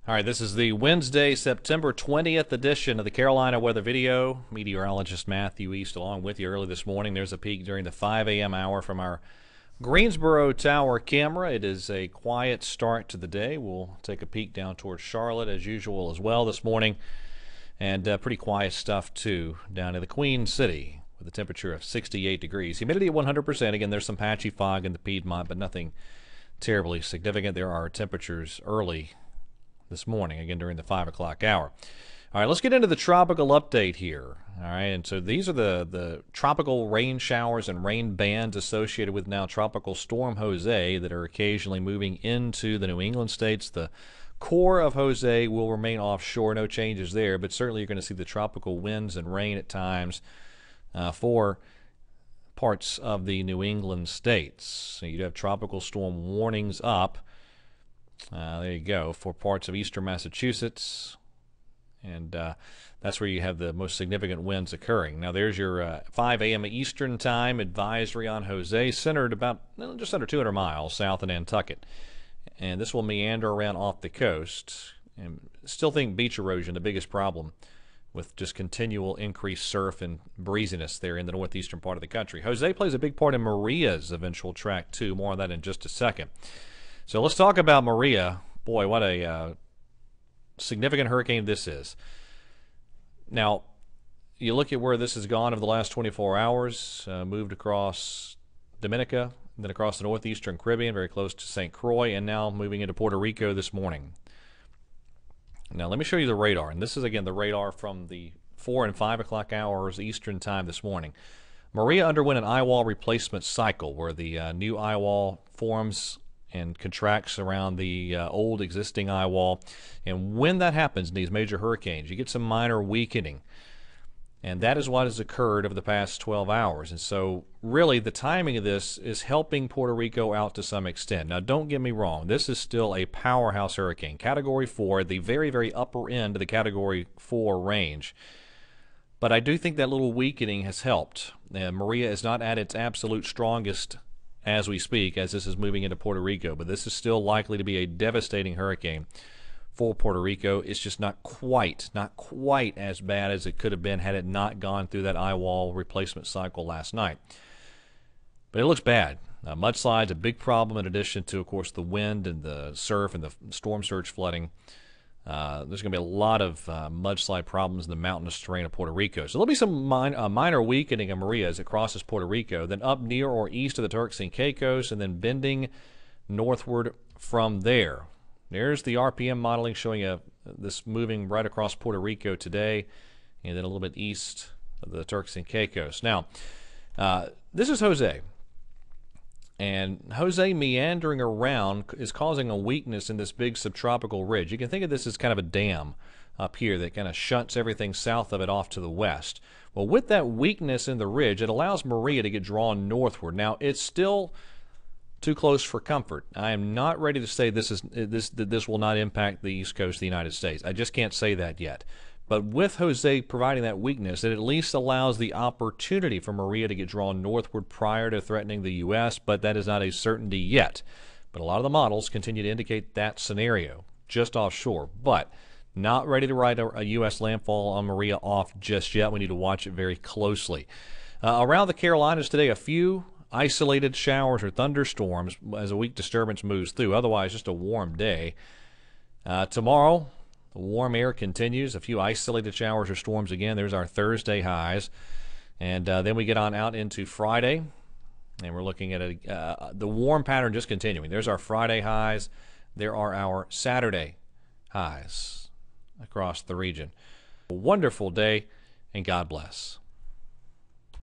All right, this is the Wednesday, September 20th edition of the Carolina Weather Video. Meteorologist Matthew East along with you early this morning. There's a peek during the 5 a.m. hour from our Greensboro Tower camera. It is a quiet start to the day. We'll take a peek down towards Charlotte as usual as well this morning. And pretty quiet stuff, too, down in the Queen City with a temperature of 68 degrees. Humidity at 100%. Again, there's some patchy fog in the Piedmont, but nothing terribly significant. There are temperatures early this morning, again during the 5 o'clock hour. All right, let's get into the tropical update here. All right, and so these are the tropical rain showers and rain bands associated with now Tropical Storm Jose that are occasionally moving into the New England states. The core of Jose will remain offshore, no changes there, but certainly you're going to see the tropical winds and rain at times for parts of the New England states. So you have tropical storm warnings up. There you go, for parts of eastern Massachusetts, and that's where you have the most significant winds occurring. Now there's your 5 a.m. Eastern Time advisory on Jose, centered about just under 200 miles south of Nantucket, and this will meander around off the coast. And still think beach erosion the biggest problem, with just continual increased surf and breeziness there in the northeastern part of the country. Jose plays a big part in Maria's eventual track too. More on that in just a second. So let's talk about Maria. Boy, what a significant hurricane this is. Now, you look at where this has gone over the last 24 hours, moved across Dominica, then across the northeastern Caribbean, very close to St. Croix, and now moving into Puerto Rico this morning. Now, let me show you the radar. And this is, again, the radar from the 4 and 5 o'clock hours Eastern Time this morning. Maria underwent an eye wall replacement cycle where the new eye wall forms and contracts around the old existing eye wall. And when that happens in these major hurricanes, you get some minor weakening. And that is what has occurred over the past 12 hours. And so really the timing of this is helping Puerto Rico out to some extent. Now don't get me wrong, this is still a powerhouse hurricane. Category 4, the very, very upper end of the Category 4 range. But I do think that little weakening has helped. Maria is not at its absolute strongest as we speak, as this is moving into Puerto Rico. But this is still likely to be a devastating hurricane for Puerto Rico. It's just not quite as bad as it could have been had it not gone through that eye wall replacement cycle last night. But it looks bad. Mudslides, a big problem in addition to, of course, the wind and the surf and the storm surge flooding. There's going to be a lot of mudslide problems in the mountainous terrain of Puerto Rico. So there'll be some minor weakening of Maria as it crosses Puerto Rico, then up near or east of the Turks and Caicos, and then bending northward from there. There's the RPM modeling showing this moving right across Puerto Rico today, and then a little bit east of the Turks and Caicos. Now, this is Jose. And Jose meandering around is causing a weakness in this big subtropical ridge. You can think of this as kind of a dam up here that kind of shunts everything south of it off to the west. Well, with that weakness in the ridge, it allows Maria to get drawn northward. Now, it's still too close for comfort. I am not ready to say this will not impact the east coast of the United States. I just can't say that yet. But with Jose providing that weakness, it at least allows the opportunity for Maria to get drawn northward prior to threatening the U.S., but that is not a certainty yet. But a lot of the models continue to indicate that scenario, just offshore. But not ready to write a U.S. landfall on Maria off just yet. We need to watch it very closely. Around the Carolinas today, a few isolated showers or thunderstorms as a weak disturbance moves through. Otherwise, just a warm day. Tomorrow, the warm air continues. A few isolated showers or storms again. There's our Thursday highs. And then we get on out into Friday. And we're looking at the warm pattern just continuing. There's our Friday highs. There are our Saturday highs across the region. A wonderful day, and God bless.